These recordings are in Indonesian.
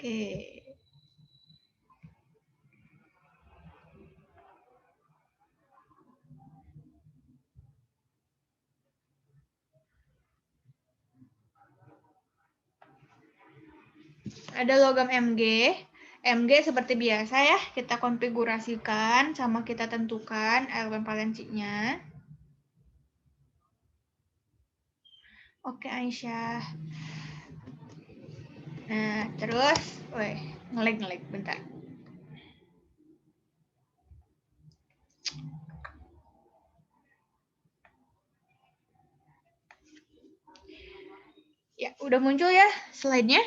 Oke. Ada logam Mg. Mg seperti biasa ya, kita konfigurasikan sama kita tentukan elemen valensinya. Oke Aisyah. Nah, terus, ngelag bentar. Ya, udah muncul ya slide-nya?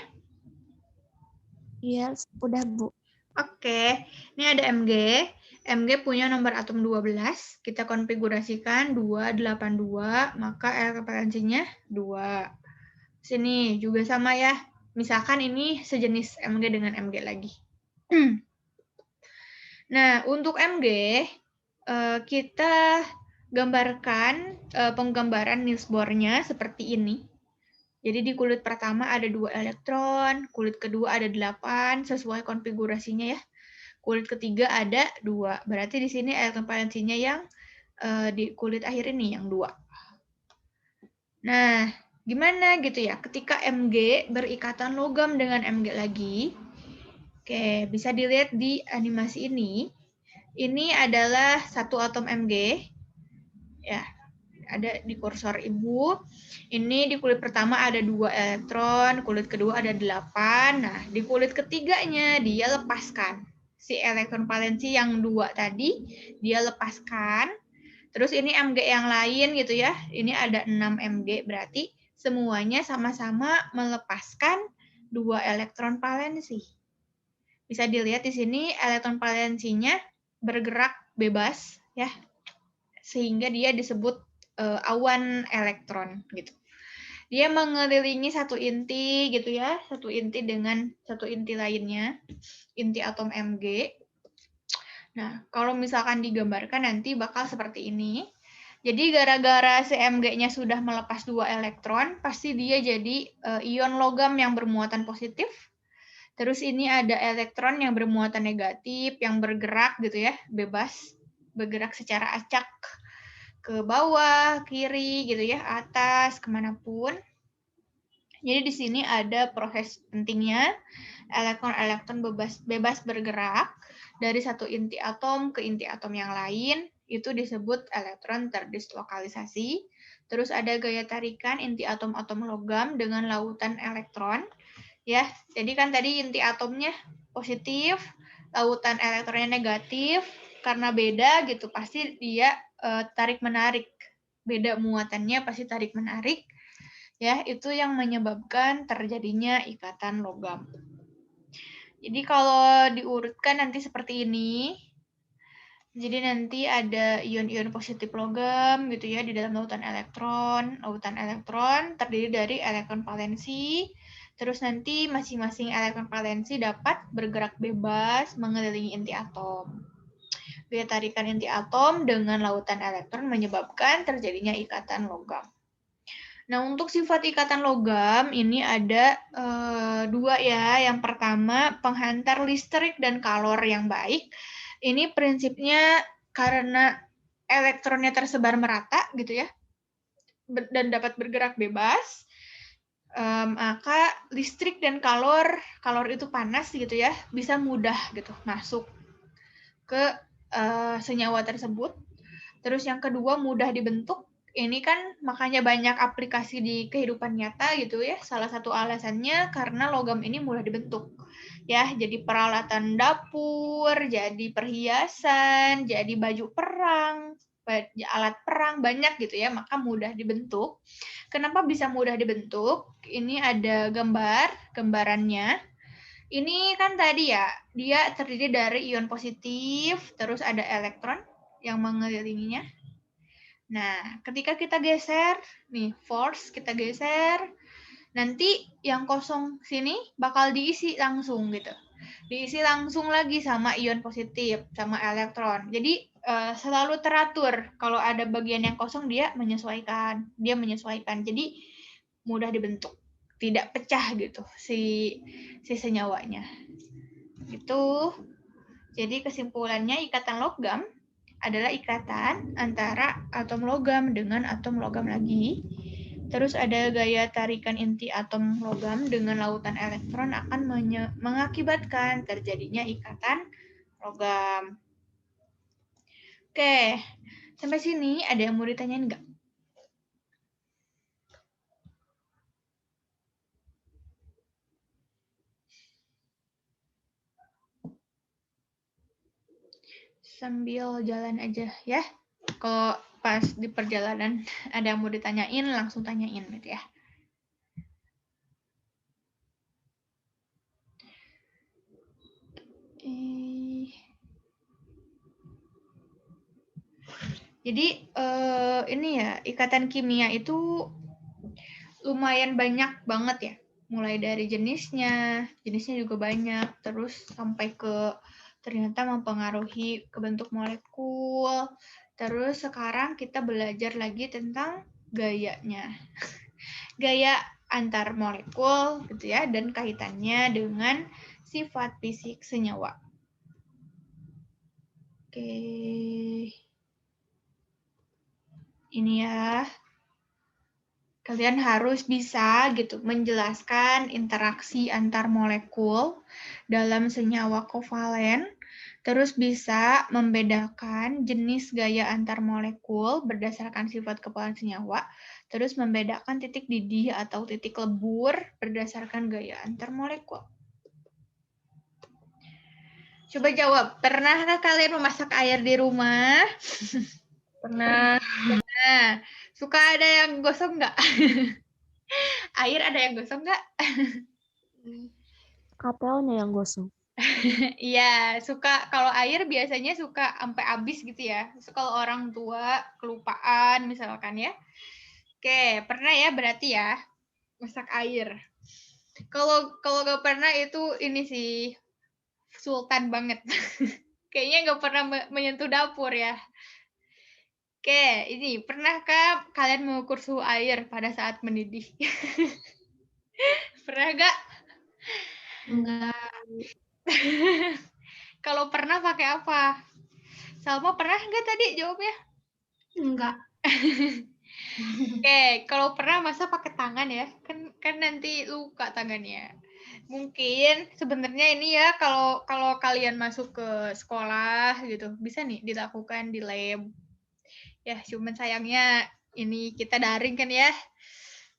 Iya, udah Bu. Oke, ini ada Mg. Mg punya nomor atom 12. Kita konfigurasikan 282, maka elemen valensinya 2. Sini juga sama ya. Misalkan ini sejenis Mg dengan Mg lagi. Nah, untuk Mg, kita gambarkan penggambaran Niels Bohr-nya seperti ini. Jadi di kulit pertama ada 2 elektron, kulit kedua ada 8, sesuai konfigurasinya ya. Kulit ketiga ada 2. Berarti di sini elektron valensinya yang di kulit akhir ini yang 2. Nah, gimana gitu ya? Ketika Mg berikatan logam dengan Mg lagi, oke, bisa dilihat di animasi ini. Ini adalah satu atom Mg, ya, ada di kursor ibu. Ini di kulit pertama ada 2 elektron, kulit kedua ada 8. Nah, di kulit ketiganya dia lepaskan si elektron valensi yang 2 tadi, dia lepaskan. Terus ini Mg yang lain gitu ya. Ini ada 6 Mg, berarti semuanya sama-sama melepaskan 2 elektron valensi. Bisa dilihat di sini elektron valensinya bergerak bebas ya. Sehingga dia disebut awan elektron gitu. Dia mengelilingi satu inti gitu ya, satu inti dengan satu inti lainnya, inti atom Mg. Nah, kalau misalkan digambarkan nanti bakal seperti ini. Jadi gara-gara si Mg-nya sudah melepas 2 elektron, pasti dia jadi ion logam yang bermuatan positif. Terus ini ada elektron yang bermuatan negatif, yang bergerak gitu ya, bebas, bergerak secara acak ke bawah, kiri gitu ya, atas, kemanapun. Jadi di sini ada proses pentingnya, elektron-elektron bebas bergerak dari satu inti atom ke inti atom yang lain, itu disebut elektron terdislokalisasi. Terus ada gaya tarikan inti atom-atom logam dengan lautan elektron. Ya, jadi kan tadi inti atomnya positif, lautan elektronnya negatif, karena beda gitu pasti dia tarik-menarik. Beda muatannya pasti tarik-menarik. Ya, itu yang menyebabkan terjadinya ikatan logam. Jadi kalau diurutkan nanti seperti ini. Jadi nanti ada ion-ion positif logam gitu ya di dalam lautan elektron. Lautan elektron terdiri dari elektron valensi. Terus nanti masing-masing elektron valensi dapat bergerak bebas mengelilingi inti atom. Gaya tarikan inti atom dengan lautan elektron menyebabkan terjadinya ikatan logam. Nah, untuk sifat ikatan logam ini ada 2 ya. Yang pertama, penghantar listrik dan kalor yang baik. Ini prinsipnya karena elektronnya tersebar merata gitu ya, dan dapat bergerak bebas, maka listrik dan kalor itu panas gitu ya, bisa mudah gitu masuk ke senyawa tersebut. Terus yang kedua, mudah dibentuk. Ini kan makanya banyak aplikasi di kehidupan nyata gitu ya. Salah satu alasannya karena logam ini mudah dibentuk. Ya, jadi peralatan dapur, jadi perhiasan, jadi baju perang, alat perang banyak gitu ya, maka mudah dibentuk. Kenapa bisa mudah dibentuk? Ini ada gambarannya. Ini kan tadi ya, dia terdiri dari ion positif, terus ada elektron yang mengelilinginya. Nah, ketika kita geser, nih force kita geser, nanti yang kosong sini bakal diisi langsung gitu. Diisi langsung lagi sama ion positif, sama elektron. Jadi selalu teratur. Kalau ada bagian yang kosong dia menyesuaikan. Jadi mudah dibentuk. tidak pecah gitu si senyawanya. Gitu. Jadi kesimpulannya ikatan logam adalah ikatan antara atom logam dengan atom logam lagi. Terus ada gaya tarikan inti atom logam dengan lautan elektron akan mengakibatkan terjadinya ikatan logam. Oke, sampai sini ada yang mau ditanyain nggak? Sambil jalan aja ya. Kalau pas di perjalanan ada yang mau ditanyain, langsung tanyain gitu ya. Jadi ini ya, ikatan kimia itu lumayan banyak banget ya. Mulai dari jenisnya juga banyak, terus sampai ke ternyata mempengaruhi ke bentuk molekul. Terus sekarang kita belajar lagi tentang gayanya. Gaya antar molekul gitu ya, dan kaitannya dengan sifat fisik senyawa. Oke. Ini ya. Kalian harus bisa gitu menjelaskan interaksi antar molekul dalam senyawa kovalen, terus bisa membedakan jenis gaya antar molekul berdasarkan sifat kepalan senyawa, terus membedakan titik didih atau titik lebur berdasarkan gaya antar molekul. Coba jawab, pernahkah kalian memasak air di rumah? Pernah. Nah, suka ada yang gosong nggak? Air ada yang gosong nggak? Kapelnya yang gosong. Iya, suka kalau air biasanya suka sampai habis gitu ya. Terus kalau orang tua kelupaan misalkan ya. Oke, pernah ya berarti ya masak air. Kalau nggak pernah itu ini sih sultan banget. Kayaknya nggak pernah menyentuh dapur ya. Oke, ini pernahkah kalian mengukur suhu air pada saat mendidih? Pernah nggak? Enggak. Kalau pernah pakai apa? Salma pernah nggak tadi jawabnya? Enggak. Oke, kalau pernah masa pakai tangan ya? Kan nanti luka tangannya. Mungkin sebenarnya ini ya kalau kalian masuk ke sekolah gitu, bisa nih dilakukan di lab. Ya, cuman sayangnya ini kita daring kan ya.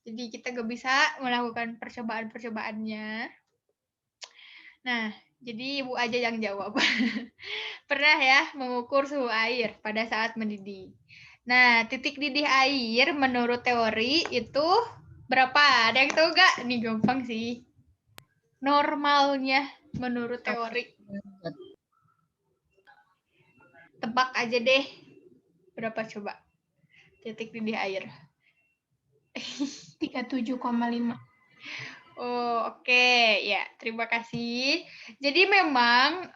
Jadi kita nggak bisa melakukan percobaan-percobaannya. Nah, jadi ibu aja yang jawab. Pernah ya mengukur suhu air pada saat mendidih. Nah, titik didih air menurut teori itu berapa? Ada yang tahu nggak? Ini gampang sih. Normalnya menurut teori. Tebak aja deh. Berapa coba? Titik didih air. 37,5. Oh, oke. Ya, terima kasih. Jadi memang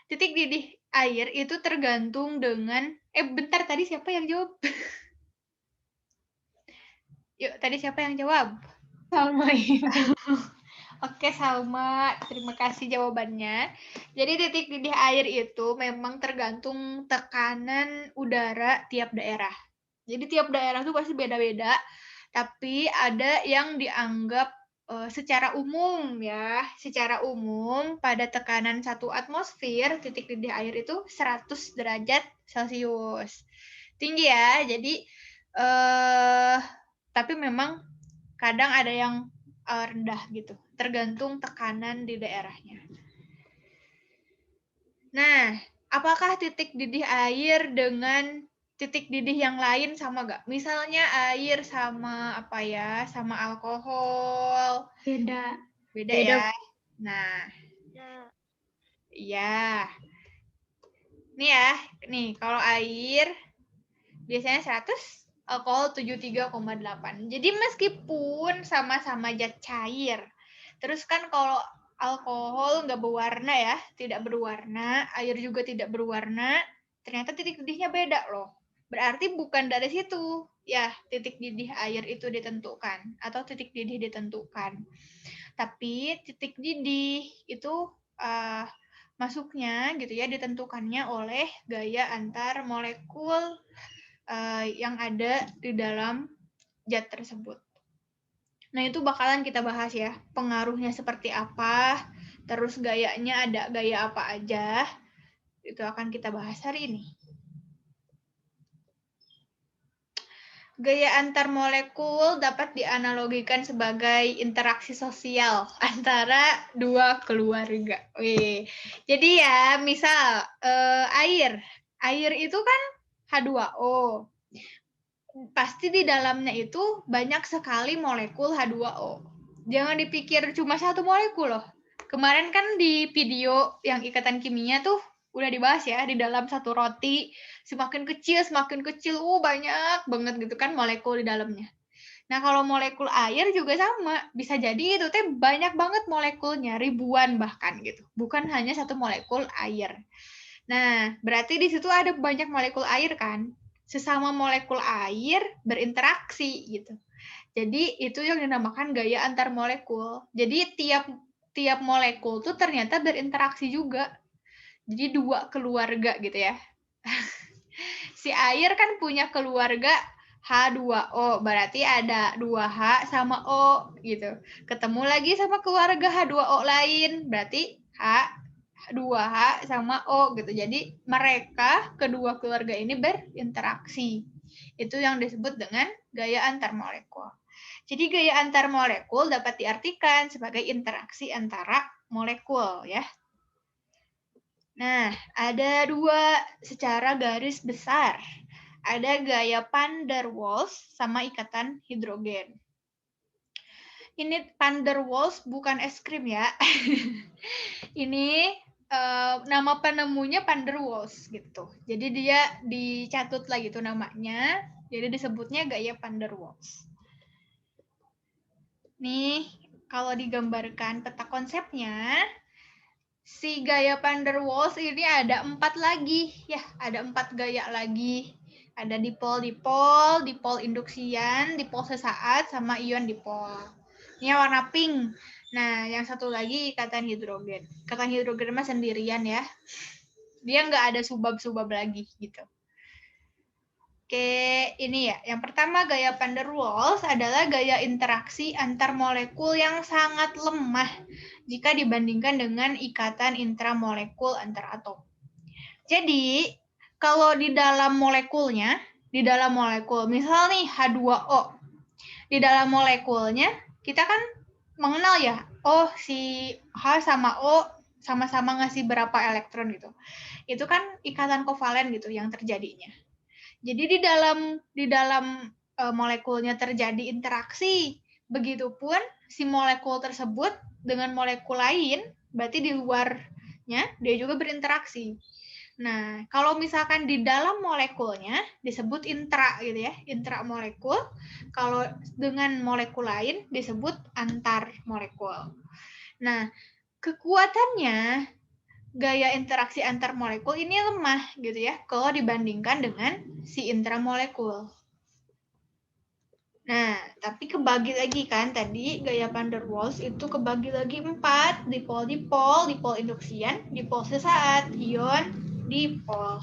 titik didih air itu tergantung dengan bentar tadi siapa yang jawab? Yuk, tadi siapa yang jawab? Salma. Oke, Salma, terima kasih jawabannya. Jadi titik didih air itu memang tergantung tekanan udara tiap daerah. Jadi tiap daerah itu pasti beda-beda, tapi ada yang dianggap secara umum ya, secara umum pada tekanan 1 atmosfer titik didih air itu 100 derajat Celcius. Tinggi ya, jadi tapi memang kadang ada yang rendah gitu, tergantung tekanan di daerahnya. Nah, apakah titik didih air dengan titik didih yang lain sama nggak? Misalnya air sama apa ya, sama alkohol. Beda. Beda ya. Nah, iya. Nih ya, nih kalau air biasanya 100, alkohol 73,8. Jadi meskipun sama-sama zat cair, terus kan kalau alkohol nggak berwarna ya, tidak berwarna, air juga tidak berwarna, ternyata titik didihnya beda loh. berarti bukan dari situ ya titik didih air itu ditentukan atau titik didih ditentukan. Tapi titik didih itu masuknya gitu ya ditentukannya oleh gaya antar molekul yang ada di dalam zat tersebut. Nah, itu bakalan kita bahas ya. Pengaruhnya seperti apa, terus gayanya ada gaya apa aja. Itu akan kita bahas hari ini. Gaya antar molekul dapat dianalogikan sebagai interaksi sosial antara dua keluarga. Wih. Jadi ya, misal air. Air itu kan H2O. Pasti di dalamnya itu banyak sekali molekul H2O. Jangan dipikir cuma satu molekul loh. Kemarin kan di video yang ikatan kimia tuh udah dibahas ya, di dalam satu roti semakin kecil, banyak banget gitu kan molekul di dalamnya. Nah, kalau molekul air juga sama, bisa jadi itu teh banyak banget molekulnya, ribuan bahkan gitu. Bukan hanya satu molekul air. Nah, berarti di situ ada banyak molekul air kan? Sesama molekul air berinteraksi gitu. Jadi itu yang dinamakan gaya antar molekul. Jadi tiap molekul tuh ternyata berinteraksi juga. Jadi dua keluarga gitu ya. Si air kan punya keluarga H2O, berarti ada 2H sama O gitu. Ketemu lagi sama keluarga H2O lain, berarti H2H sama O gitu. Jadi mereka kedua keluarga ini berinteraksi. Itu yang disebut dengan gaya antar molekul. Jadi gaya antar molekul dapat diartikan sebagai interaksi antara molekul ya. Nah, ada dua secara garis besar. Ada gaya van der Waals sama ikatan hidrogen. Ini van der Waals bukan es krim ya. Ini nama penemunya van der Waals gitu. Jadi dia dicatut lah gitu namanya. Jadi disebutnya gaya van der Waals. Nih, kalau digambarkan peta konsepnya, si gaya van der Waals ini ada 4 lagi. Ya, ada 4 gaya lagi. Ada dipol, dipol induksian, dipol sesaat, sama ion dipol. Ini warna pink. Nah, yang satu lagi ikatan hidrogen. Ikatan hidrogen mah sendirian ya. Dia nggak ada subab-subab lagi gitu. Oke, ini ya. Yang pertama gaya van der Waals adalah gaya interaksi antar molekul yang sangat lemah jika dibandingkan dengan ikatan intramolekul antar atom. Jadi, kalau di dalam molekulnya, di dalam molekul, misal nih H2O, di dalam molekulnya kita kan mengenal ya, oh si H sama O sama-sama ngasih berapa elektron gitu. Itu kan ikatan kovalen gitu yang terjadinya. Jadi di dalam molekulnya terjadi interaksi. Begitupun si molekul tersebut dengan molekul lain, berarti di luarnya dia juga berinteraksi. Nah, kalau misalkan di dalam molekulnya disebut intra gitu ya, intramolekul. Kalau dengan molekul lain disebut antar molekul. Nah, kekuatannya gaya interaksi antar molekul ini lemah gitu ya kalau dibandingkan dengan si intramolekul. Nah, tapi kebagi lagi kan tadi gaya van der Waals itu kebagi lagi 4, dipol-dipol, dipol induksian, dipol sesaat, ion, dipol.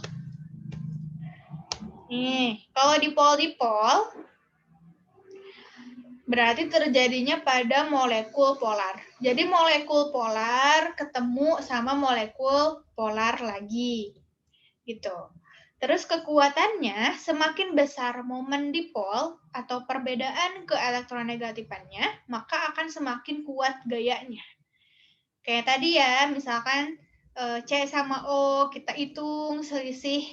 Nih, kalau dipol-dipol berarti terjadinya pada molekul polar. Jadi molekul polar ketemu sama molekul polar lagi. Gitu. Terus kekuatannya semakin besar momen dipol atau perbedaan keelektronegatifannya, maka akan semakin kuat gayanya. Kayak tadi ya, misalkan C sama O kita hitung selisih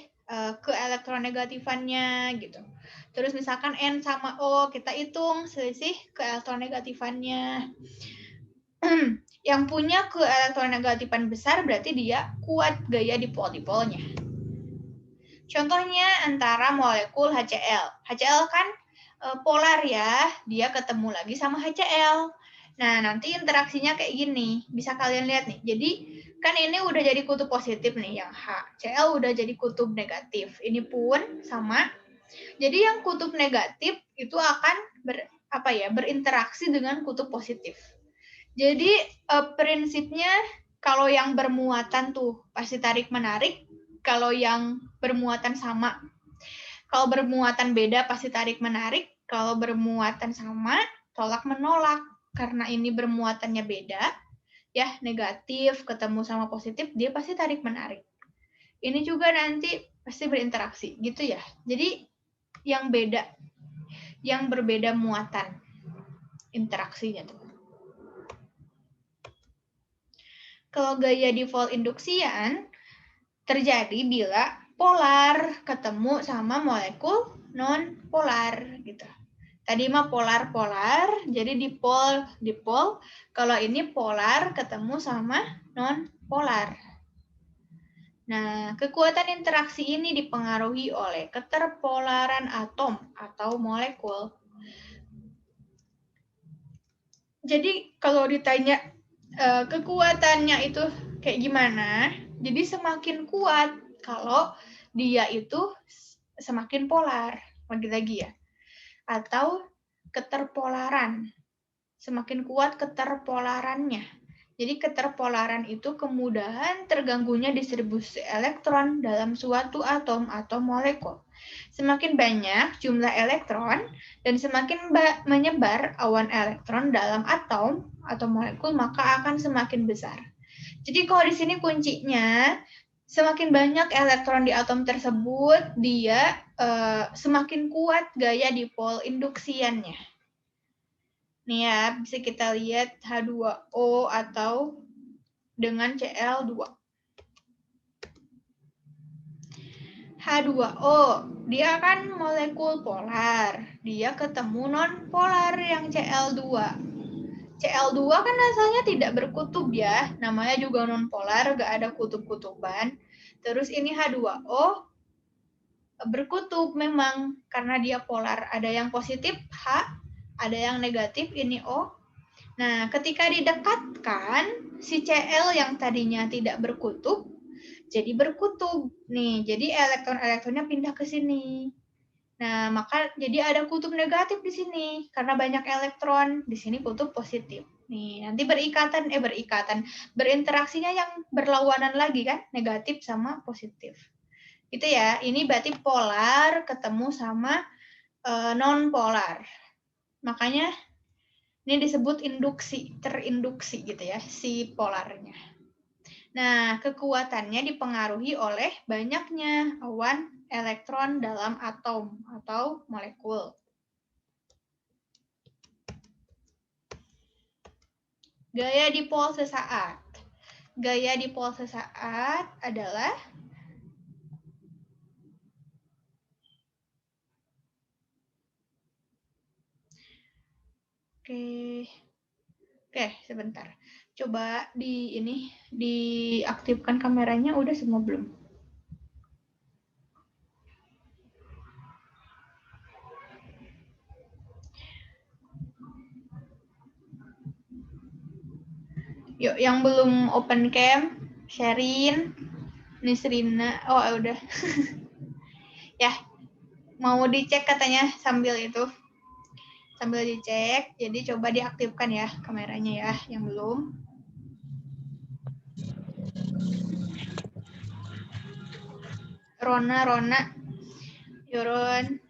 keelektronegatifannya gitu. Terus misalkan N sama O kita hitung selisih keelektronegatifannya. Yang punya keelektronegatifan besar berarti dia kuat gaya dipol-dipolnya. Contohnya antara molekul HCl. HCl kan polar ya, dia ketemu lagi sama HCl. Nah, nanti interaksinya kayak gini. Bisa kalian lihat nih. Jadi, kan ini udah jadi kutub positif nih yang HCl udah jadi kutub negatif. Ini pun sama Jadi yang kutub negatif itu akan berinteraksi dengan kutub positif. Jadi prinsipnya kalau yang bermuatan tuh pasti tarik-menarik, kalau yang bermuatan sama. Kalau bermuatan beda pasti tarik-menarik, kalau bermuatan sama tolak-menolak. Karena ini bermuatannya beda, ya negatif ketemu sama positif, dia pasti tarik-menarik. Ini juga nanti pasti berinteraksi, gitu ya. Jadi yang berbeda muatan interaksinya tuh. Kalau gaya default induksian terjadi bila polar ketemu sama molekul non-polar gitu. Tadi mah polar-polar, jadi dipol. Kalau ini polar ketemu sama non-polar. Nah, kekuatan interaksi ini dipengaruhi oleh keterpolaran atom atau molekul. Jadi kalau ditanya kekuatannya itu kayak gimana, jadi semakin kuat kalau dia itu semakin polar, lagi-lagi ya. Atau keterpolaran, semakin kuat keterpolarannya. Jadi keterpolaran itu kemudahan terganggunya distribusi elektron dalam suatu atom atau molekul. Semakin banyak jumlah elektron dan semakin menyebar awan elektron dalam atom atau molekul, maka akan semakin besar. Jadi kalau di sini kuncinya, semakin banyak elektron di atom tersebut, dia semakin kuat gaya dipol induksiannya. Nih ya, bisa kita lihat H2O atau dengan Cl2. H2O, dia kan molekul polar. Dia ketemu non-polar yang Cl2. Cl2 kan asalnya tidak berkutub ya, namanya juga non-polar, gak ada kutub-kutuban. Terus ini H2O berkutub memang, karena dia polar. Ada yang positif H, ada yang negatif ini O. Nah, ketika didekatkan, si Cl yang tadinya tidak berkutub, jadi berkutub. Nih, jadi elektron-elektronnya pindah ke sini. Nah, maka jadi ada kutub negatif di sini. Karena banyak elektron, di sini kutub positif. Nih, nanti berinteraksinya yang berlawanan lagi kan, negatif sama positif. Gitu ya, ini berarti polar ketemu sama non-polar. Makanya ini disebut terinduksi gitu ya, si polarnya. Nah, kekuatannya dipengaruhi oleh banyaknya awan elektron dalam atom atau molekul. Gaya dipol sesaat. Gaya dipol sesaat adalah Oke, sebentar. Coba diaktifkan kameranya, udah semua belum? Yuk, yang belum open cam, Sherin, Nisrina, oh udah. Ya, mau dicek katanya sambil dicek, jadi coba diaktifkan ya kameranya ya, yang belum. Rona, Yoron.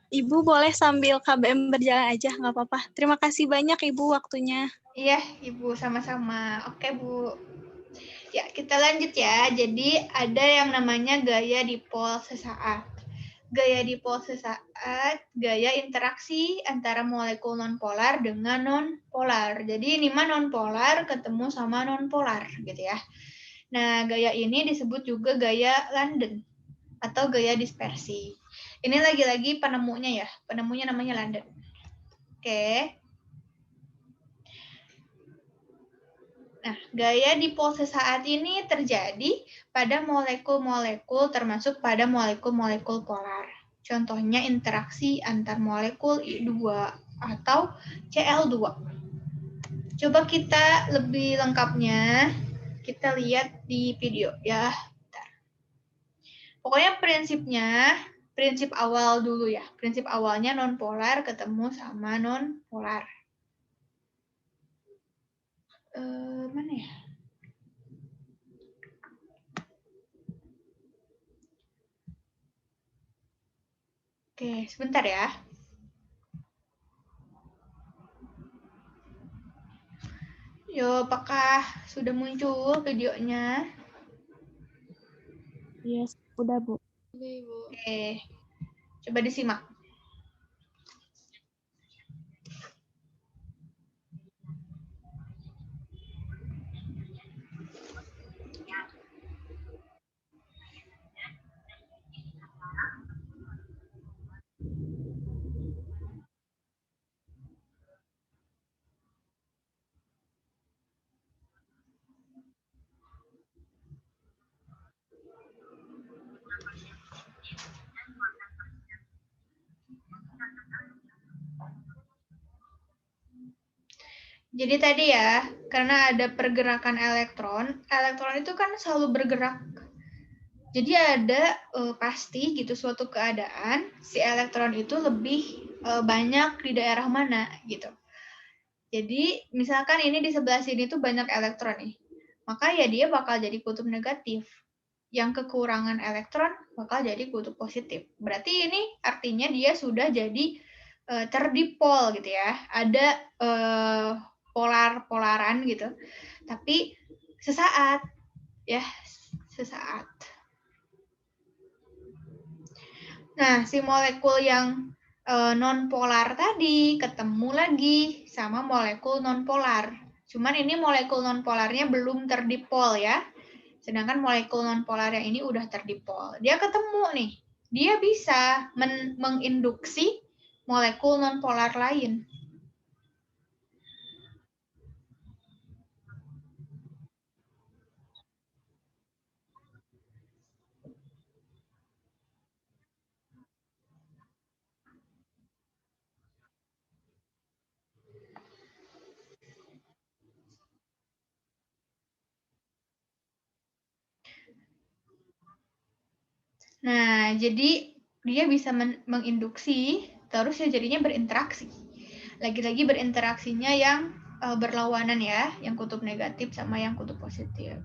Ibu boleh sambil KBM berjalan aja, nggak apa-apa. Terima kasih banyak Ibu waktunya. Iya, Ibu, sama-sama. Oke, Bu. Ya, kita lanjut ya. Jadi ada yang namanya gaya dipol sesaat. Gaya dipol sesaat, gaya interaksi antara molekul nonpolar dengan nonpolar. Jadi ini mah nonpolar ketemu sama nonpolar gitu ya. Nah, gaya ini disebut juga gaya London atau gaya dispersi. Ini lagi-lagi penemunya ya. Penemunya namanya London. Oke. Nah, gaya dipol sesaat ini terjadi pada molekul-molekul termasuk pada molekul-molekul polar. Contohnya interaksi antar molekul I2 atau Cl2. Coba kita lebih lengkapnya Kita lihat di video ya. Bentar. Pokoknya prinsip awal dulu ya. Prinsip awalnya nonpolar ketemu sama nonpolar. Mana ya? Oke, sebentar ya. Yo, apakah sudah muncul videonya? Yes, udah Bu. Oke, coba disimak. Jadi tadi ya, karena ada pergerakan elektron itu kan selalu bergerak. Jadi ada pasti gitu suatu keadaan si elektron itu lebih banyak di daerah mana gitu. Jadi misalkan ini di sebelah sini tuh banyak elektron nih, maka ya dia bakal jadi kutub negatif. Yang kekurangan elektron bakal jadi kutub positif. Berarti ini artinya dia sudah jadi terdipol gitu ya. Ada polar-polaran gitu. Tapi sesaat ya, sesaat. Nah, si molekul yang non-polar tadi ketemu lagi sama molekul non-polar. Cuman ini molekul non-polarnya belum terdipol ya. Sedangkan molekul non-polar yang ini udah terdipol. Dia ketemu nih. Dia bisa menginduksi molekul non-polar lain. Nah, jadi dia bisa menginduksi, terus ya jadinya berinteraksi. Lagi-lagi berinteraksinya yang berlawanan ya, yang kutub negatif sama yang kutub positif.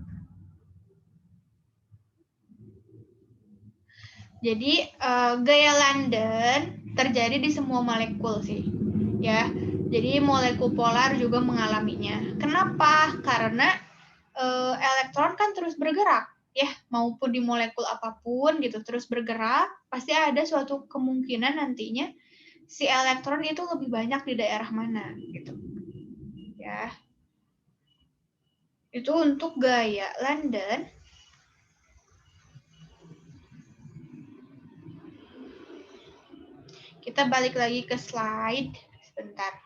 Jadi gaya London terjadi di semua molekul sih, ya. Jadi molekul polar juga mengalaminya. Kenapa? Karena elektron kan terus bergerak, ya, maupun di molekul apapun gitu terus bergerak, pasti ada suatu kemungkinan nantinya si elektron itu lebih banyak di daerah mana, gitu, ya. Itu untuk gaya London. Kita balik lagi ke slide sebentar.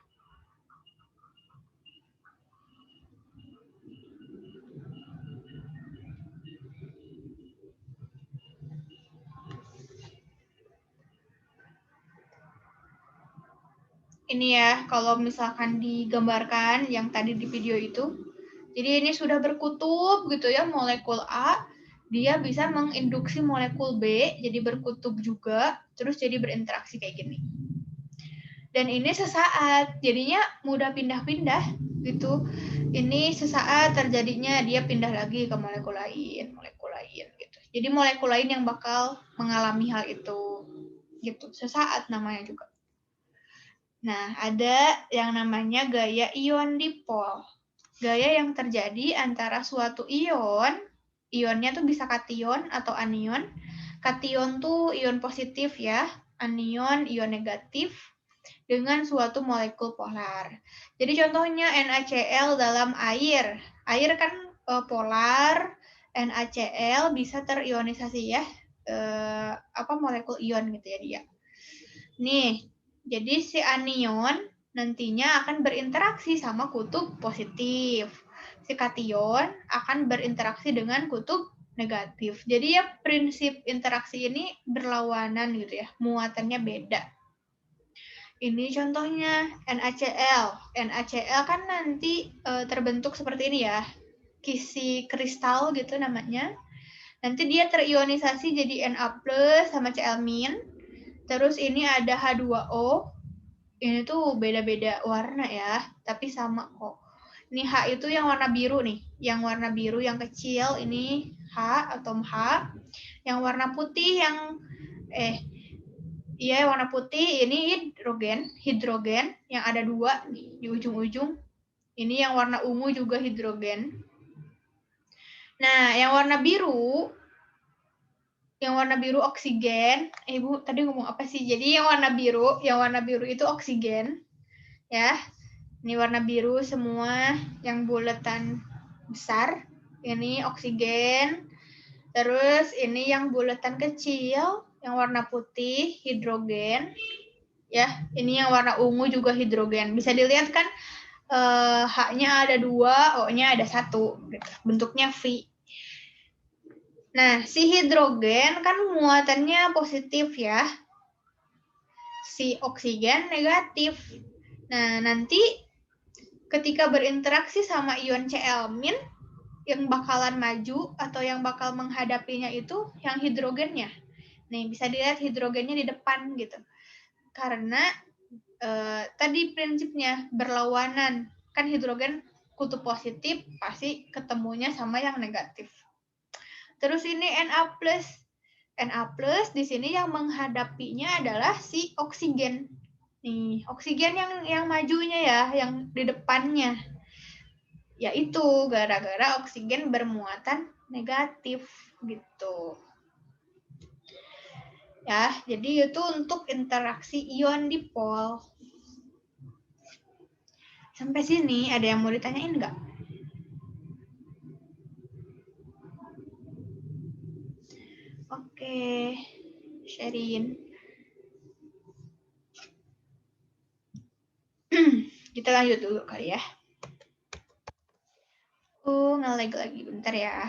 Ini ya, kalau misalkan digambarkan yang tadi di video itu. Jadi ini sudah berkutub gitu ya, molekul A, dia bisa menginduksi molekul B, jadi berkutub juga, terus jadi berinteraksi kayak gini. Dan ini sesaat, jadinya mudah pindah-pindah gitu. Ini sesaat terjadinya dia pindah lagi ke molekul lain gitu. Jadi molekul lain yang bakal mengalami hal itu gitu. Sesaat namanya juga. Nah, ada yang namanya gaya ion dipol. Gaya yang terjadi antara suatu ion, ionnya tuh bisa kation atau anion. Kation tuh ion positif ya, anion ion negatif dengan suatu molekul polar. Jadi contohnya NaCl dalam air. Air kan polar, NaCl bisa terionisasi ya, molekul ion gitu ya dia. Nih, jadi si anion nantinya akan berinteraksi sama kutub positif. Si kation akan berinteraksi dengan kutub negatif. Jadi ya prinsip interaksi ini berlawanan gitu ya, muatannya beda. Ini contohnya NaCl. NaCl kan nanti terbentuk seperti ini ya. kisi kristal gitu namanya. Nanti dia terionisasi jadi Na+ sama Cl-. Terus ini ada H2O. Ini tuh beda-beda warna ya, tapi sama kok. Ini H itu yang warna biru nih. Yang warna biru yang kecil ini H, atom H. Yang warna putih yang warna putih ini hidrogen yang ada 2 nih di ujung-ujung. Ini yang warna ungu juga hidrogen. Nah, yang warna biru oksigen. Ibu tadi ngomong apa sih? Jadi yang warna biru itu oksigen. Ya. Ini warna biru semua yang bulatan besar. Ini oksigen. Terus ini yang bulatan kecil, yang warna putih hidrogen. Ya, ini yang warna ungu juga hidrogen. Bisa dilihat kan H-nya ada 2, O-nya ada 1. Gitu. Bentuknya V. Nah, si hidrogen kan muatannya positif ya. Si oksigen negatif. Nah, nanti ketika berinteraksi sama ion Cl-, yang bakalan maju atau yang bakal menghadapinya itu yang hidrogennya. Nih, bisa dilihat hidrogennya di depan gitu. Karena tadi prinsipnya berlawanan. Kan hidrogen kutub positif pasti ketemunya sama yang negatif. Terus ini Na+. Na+ di sini yang menghadapinya adalah si oksigen. Nih, oksigen yang majunya ya, yang di depannya. Yaitu gara-gara oksigen bermuatan negatif gitu. Ya, jadi itu untuk interaksi ion dipol. Sampai sini ada yang mau ditanyain nggak? Oke, Sherin. Kita lanjut dulu kali ya. Nge-lag lagi bentar ya.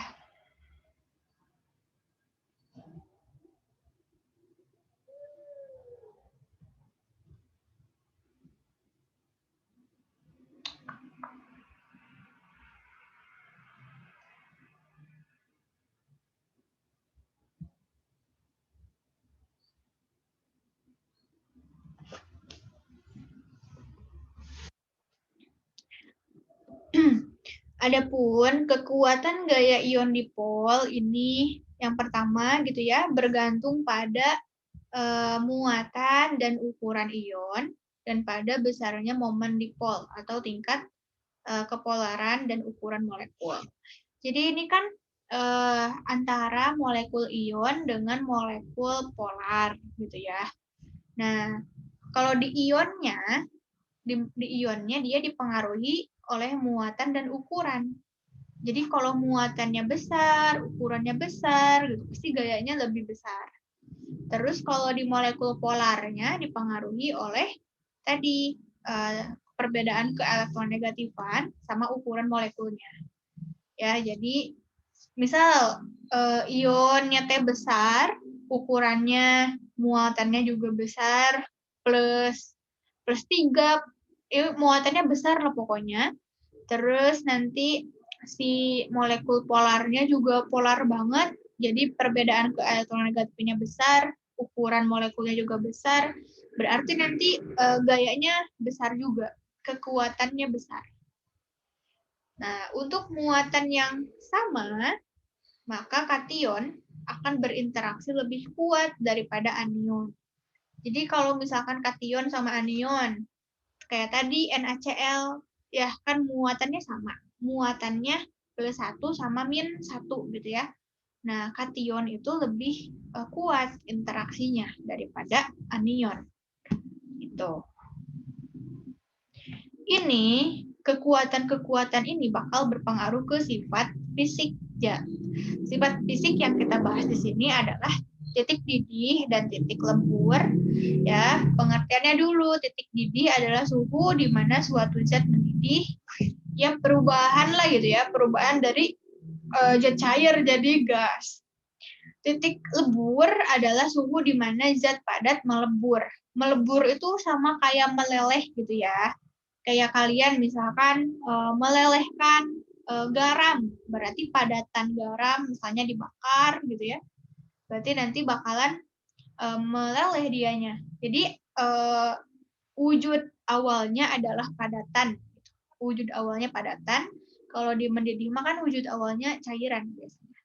Adapun kekuatan gaya ion dipol ini yang pertama gitu ya, bergantung pada muatan dan ukuran ion dan pada besarnya momen dipol atau tingkat kepolaran dan ukuran molekul. Jadi ini kan antara molekul ion dengan molekul polar gitu ya. Nah, kalau di ionnya dia dipengaruhi oleh muatan dan ukuran. Jadi kalau muatannya besar, ukurannya besar, gitu, pasti gayanya lebih besar. Terus kalau di molekul polarnya dipengaruhi oleh tadi perbedaan keelektronegatifan sama ukuran molekulnya. Ya, jadi misal ionnya T besar, ukurannya, muatannya juga besar, plus 3, muatannya besar lah pokoknya. Terus nanti si molekul polarnya juga polar banget, jadi perbedaan keelektronegatifnya besar, ukuran molekulnya juga besar, berarti nanti gayanya besar juga, kekuatannya besar. Nah, untuk muatan yang sama, maka kation akan berinteraksi lebih kuat daripada anion. Jadi kalau misalkan kation sama anion, kayak tadi NaCl, ya kan muatannya sama. Muatannya +1 sama -1 gitu ya. Nah, kation itu lebih kuat interaksinya daripada anion. Gitu. Ini, kekuatan-kekuatan ini bakal berpengaruh ke sifat fisik. Ya. Sifat fisik yang kita bahas di sini adalah titik didih dan titik lembur. Ya, pengertiannya dulu, titik didih adalah suhu di mana suatu zat mendidih. Ya, perubahan lah gitu ya, perubahan dari zat cair jadi gas. Titik lebur adalah suhu di mana zat padat melebur. Melebur itu sama kayak meleleh gitu ya. Kayak kalian misalkan melelehkan garam, berarti padatan garam, misalnya dibakar gitu ya, berarti nanti bakalan meleleh dianya. Jadi wujud awalnya adalah padatan. Wujud awalnya padatan. Kalau di mendidih mah kan wujud awalnya cairan biasanya.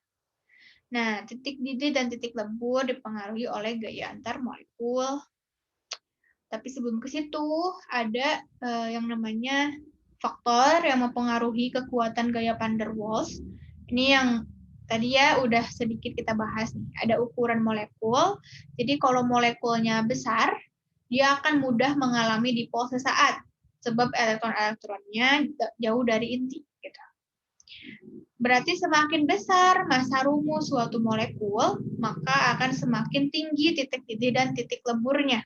Nah, titik didih dan titik lebur dipengaruhi oleh gaya antar molekul. Tapi sebelum ke situ ada yang namanya faktor yang mempengaruhi kekuatan gaya van der Waals. Ini yang tadi ya udah sedikit kita bahas nih. Ada ukuran molekul. Jadi kalau molekulnya besar, dia akan mudah mengalami dipol sesaat sebab elektron-elektronnya jauh dari inti. Gitu. Berarti semakin besar massa rumus suatu molekul, maka akan semakin tinggi titik didih dan titik leburnya.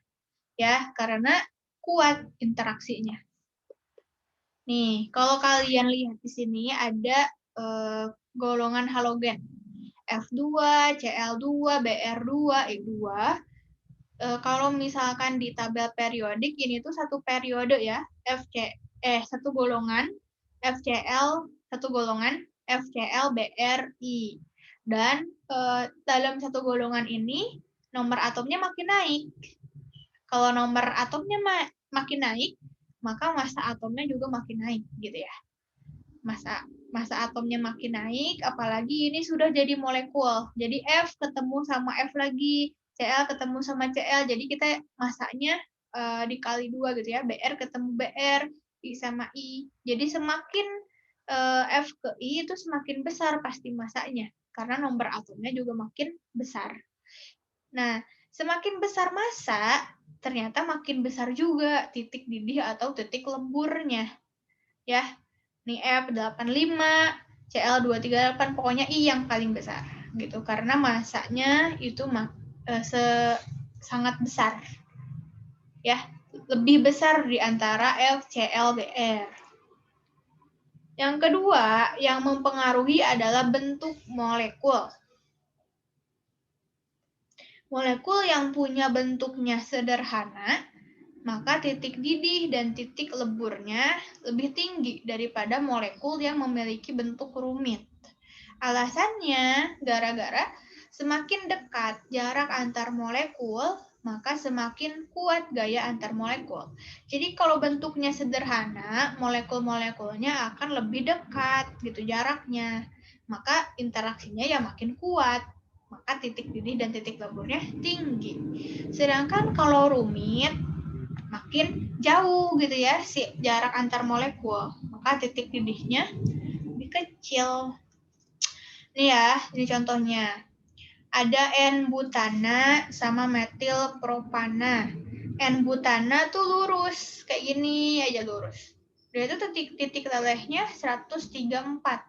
Ya, karena kuat interaksinya. Nih, kalau kalian lihat di sini ada golongan halogen. F2, Cl2, Br2, I2. Kalau misalkan di tabel periodik, ini tuh satu periode ya, satu golongan, FCl, satu golongan, FCl, Bri. Dan dalam satu golongan ini, nomor atomnya makin naik. Kalau nomor atomnya makin naik, maka massa atomnya juga makin naik, gitu ya. Massa atomnya makin naik, apalagi ini sudah jadi molekul. Jadi F ketemu sama F lagi, Cl ketemu sama Cl, jadi kita massanya dikali 2 gitu ya. Br ketemu Br, I sama I. Jadi semakin F ke I itu semakin besar pasti massanya, karena nomor atomnya juga makin besar. Nah, semakin besar massa, ternyata makin besar juga titik didih atau titik leburnya. Ya, nih F85, Cl238, pokoknya I yang paling besar gitu, karena massanya itu sangat besar. Ya, lebih besar di antara FCl, Br. Yang kedua, yang mempengaruhi adalah bentuk molekul. Molekul yang punya bentuknya sederhana, maka titik didih dan titik leburnya lebih tinggi daripada molekul yang memiliki bentuk rumit. Alasannya, gara-gara semakin dekat jarak antar molekul, maka semakin kuat gaya antar molekul. Jadi kalau bentuknya sederhana, molekul-molekulnya akan lebih dekat gitu jaraknya. Maka interaksinya ya makin kuat. Maka titik didih dan titik leburnya tinggi. Sedangkan kalau rumit, makin jauh gitu ya si jarak antar molekul, maka titik didihnya lebih kecil. Nih ya, ini contohnya. Ada N-butana sama metil propana. N-butana tuh lurus, kayak gini aja lurus. Dia itu titik lelehnya 134.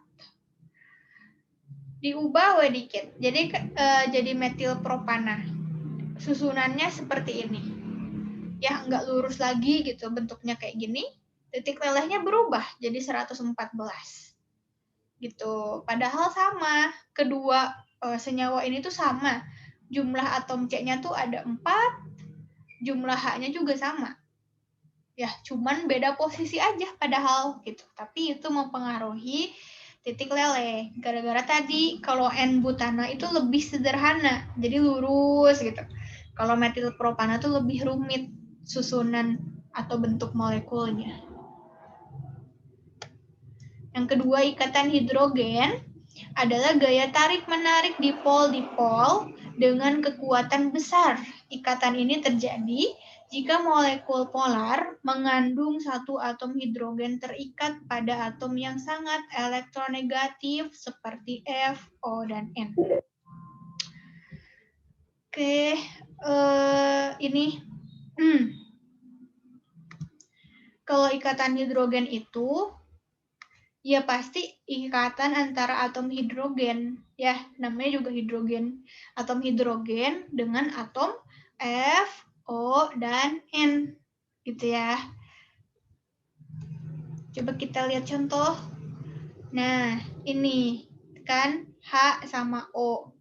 Diubah dikit. Jadi metil propana. Susunannya seperti ini. Ya, nggak lurus lagi gitu, bentuknya kayak gini. Titik lelehnya berubah jadi 114. Gitu. Padahal sama, kedua senyawa ini tuh sama. Jumlah atom C-nya tuh ada 4, jumlah H-nya juga sama. Ya, cuman beda posisi aja padahal gitu. Tapi itu mempengaruhi titik leleh. Gara-gara tadi kalau N-butana itu lebih sederhana, jadi lurus gitu. Kalau metil propana tuh lebih rumit susunan atau bentuk molekulnya. Yang kedua, ikatan hidrogen adalah gaya tarik-menarik dipol-dipol dengan kekuatan besar. Ikatan ini terjadi jika molekul polar mengandung satu atom hidrogen terikat pada atom yang sangat elektronegatif seperti F, O, dan N. Oke, ini. Kalau ikatan hidrogen itu ya pasti ikatan antara atom hidrogen, ya namanya juga hidrogen. Atom hidrogen dengan atom F, O, dan N, gitu ya. Coba kita lihat contoh. Nah, ini kan H sama O.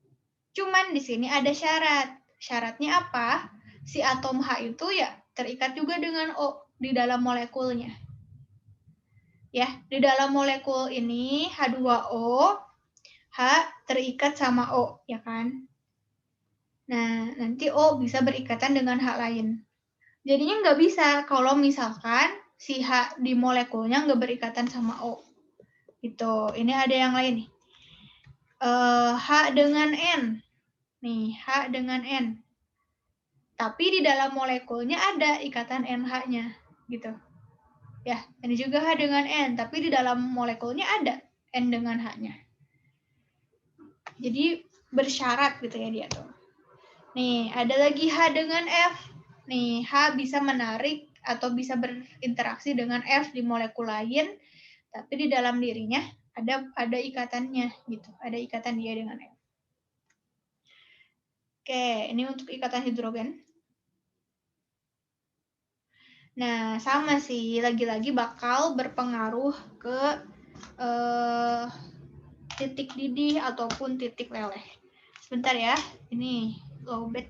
Cuman di sini ada syarat. Syaratnya apa? Si atom H itu ya terikat juga dengan O di dalam molekulnya. Ya, di dalam molekul ini H2O, H terikat sama O, ya kan? Nah, nanti O bisa berikatan dengan H lain. Jadinya nggak bisa kalau misalkan si H di molekulnya nggak berikatan sama O. Gitu. Ini ada yang lain nih. H dengan N. Nih, H dengan N. Tapi di dalam molekulnya ada ikatan NH-nya. Gitu. Ya, ini juga H dengan N. Tapi di dalam molekulnya ada N dengan H-nya. Jadi bersyarat gitu ya dia tuh. Nih, ada lagi H dengan F. Nih, H bisa menarik atau bisa berinteraksi dengan F di molekul lain, tapi di dalam dirinya ada ikatannya gitu. Ada ikatan dia dengan F. Oke, ini untuk ikatan hidrogen. Nah, sama sih, lagi-lagi bakal berpengaruh ke titik didih ataupun titik leleh. Sebentar ya, ini lowbat.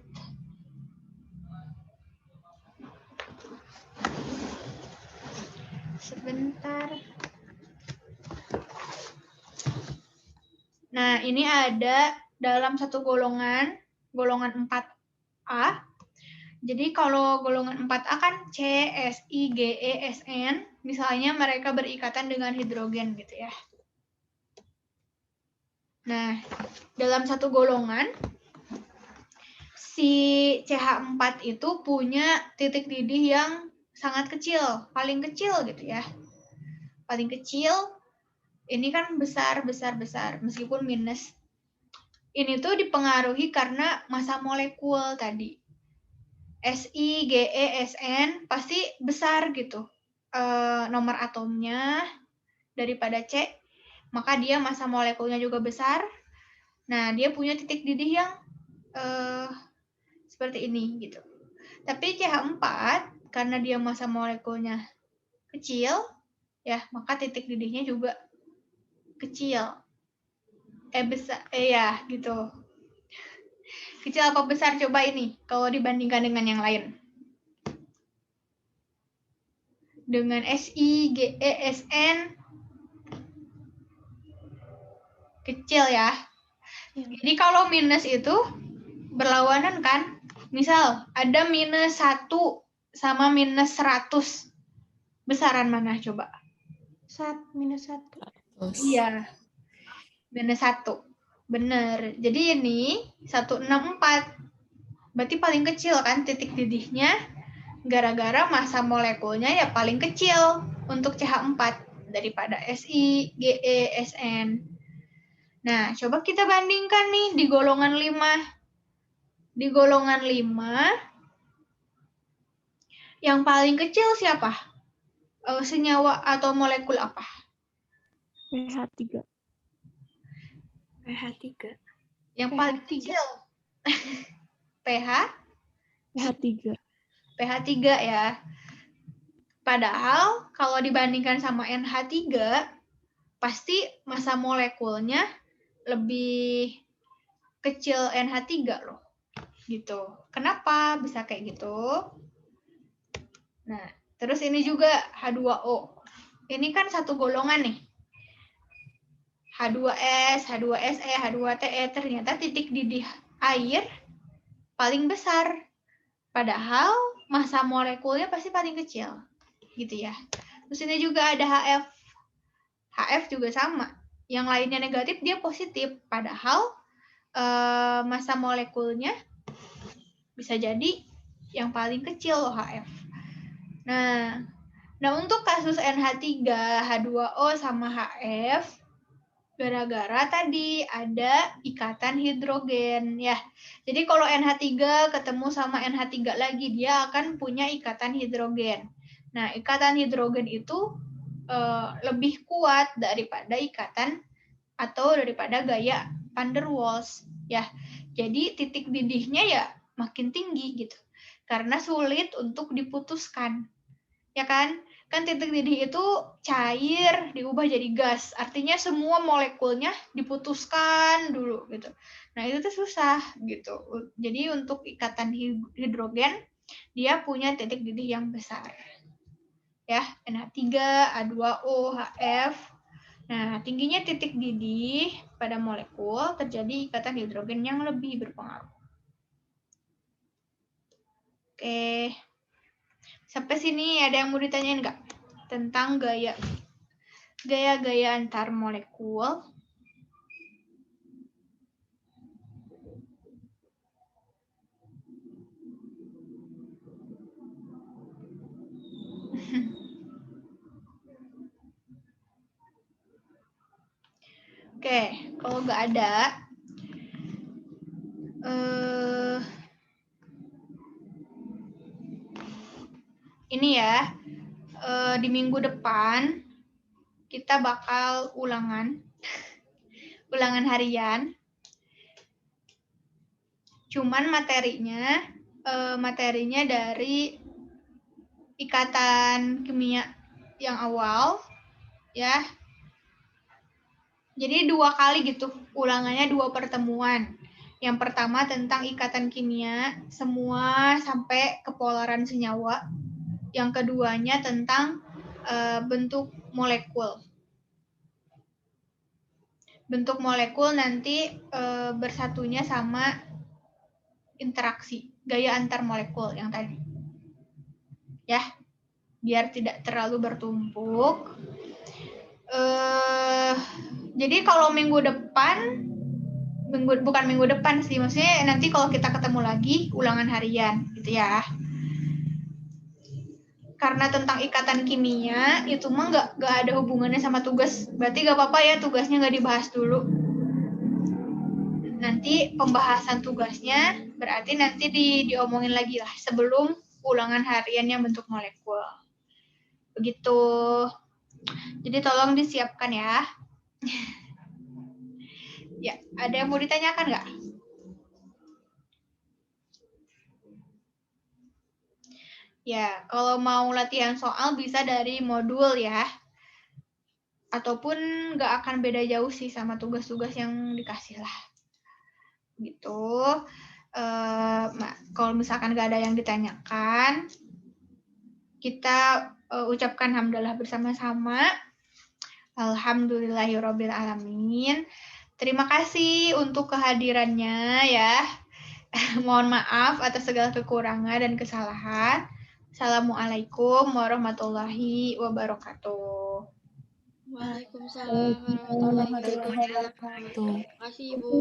Sebentar. Nah, ini ada dalam satu golongan 4A. Jadi kalau golongan 4A kan C, Si, Ge, Sn, misalnya mereka berikatan dengan hidrogen gitu ya. Nah, dalam satu golongan, si CH4 itu punya titik didih yang sangat kecil, paling kecil gitu ya. Paling kecil, ini kan besar, meskipun minus. Ini tuh dipengaruhi karena massa molekul tadi. Si, Ge, Sn pasti besar gitu nomor atomnya daripada C, maka dia massa molekulnya juga besar. Nah, dia punya titik didih yang seperti ini gitu. Tapi CH4 karena dia massa molekulnya kecil, ya maka titik didihnya juga kecil. Besar, ya gitu. Kecil apa besar coba ini kalau dibandingkan dengan yang lain? Dengan Si, Ge, Sn kecil ya. Jadi kalau minus itu berlawanan kan? Misal ada minus 1 sama minus 100. Besaran mana coba? minus 1. Iya. Minus 1. Bener. Jadi ini 164. Berarti paling kecil kan titik didihnya. Gara-gara massa molekulnya ya paling kecil untuk CH4 daripada Si, Ge, Sn. Nah, coba kita bandingkan nih di golongan 5. Di golongan 5, yang paling kecil siapa? Senyawa atau molekul apa? pH3. pH3. Yang paling kecil. pH3. pH3 ya. Padahal kalau dibandingkan sama NH3, pasti massa molekulnya lebih kecil NH3 loh. Gitu. Kenapa bisa kayak gitu? Nah, terus ini juga H2O. Ini kan satu golongan nih. H2S, H2Se, H2Te, ternyata titik didih air paling besar. Padahal massa molekulnya pasti paling kecil. Gitu ya. Terus ini juga ada HF. HF juga sama. Yang lainnya negatif, dia positif. Padahal massa molekulnya bisa jadi yang paling kecil loh HF. Nah untuk kasus NH3, H2O sama HF, gara-gara tadi ada ikatan hidrogen ya. Jadi kalau NH3 ketemu sama NH3 lagi, dia akan punya ikatan hidrogen. Nah, ikatan hidrogen itu lebih kuat daripada ikatan atau daripada gaya van der Waals ya. Jadi titik didihnya ya makin tinggi gitu. Karena sulit untuk diputuskan. Ya kan? Kan titik didih itu cair diubah jadi gas. Artinya semua molekulnya diputuskan dulu gitu. Nah, itu tuh susah gitu. Jadi untuk ikatan hidrogen dia punya titik didih yang besar. ya, NH3, A2O, HF. Nah, tingginya titik didih pada molekul terjadi ikatan hidrogen yang lebih berpengaruh. Oke. Sampai sini ada yang mau ditanyain nggak? Tentang gaya-gaya antar molekul. Oke, kalau nggak ada, ini ya, di minggu depan kita bakal ulangan harian. Cuman materinya dari ikatan kimia yang awal, ya. Jadi 2 kali gitu, ulangannya 2 pertemuan. Yang pertama tentang ikatan kimia, semua sampai kepolaran senyawa. Yang keduanya tentang bentuk molekul. Bentuk molekul nanti bersatunya sama interaksi, gaya antar molekul yang tadi. Ya, biar tidak terlalu bertumpuk. Jadi kalau minggu depan, bukan minggu depan sih, maksudnya nanti kalau kita ketemu lagi ulangan harian gitu ya. Karena tentang ikatan kimia itu mah nggak ada hubungannya sama tugas, berarti nggak apa-apa ya tugasnya nggak dibahas dulu. Nanti pembahasan tugasnya berarti nanti diomongin lagi lah sebelum ulangan harian yang bentuk molekul. Begitu. Jadi tolong disiapkan ya. Ya, ada yang mau ditanyakan nggak? Ya, kalau mau latihan soal bisa dari modul ya. Ataupun nggak akan beda jauh sih sama tugas-tugas yang dikasih lah. Gitu. Kalau misalkan nggak ada yang ditanyakan, kita ucapkan hamdalah bersama-sama. Alhamdulillahirrabbilalamin. Terima kasih untuk kehadirannya ya. Mohon maaf atas segala kekurangan dan kesalahan. Assalamualaikum warahmatullahi wabarakatuh. Waalaikumsalam warahmatullahi wabarakatuh. Terima kasih, Ibu.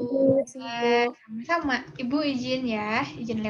Sama-sama. Ibu izin ya, izin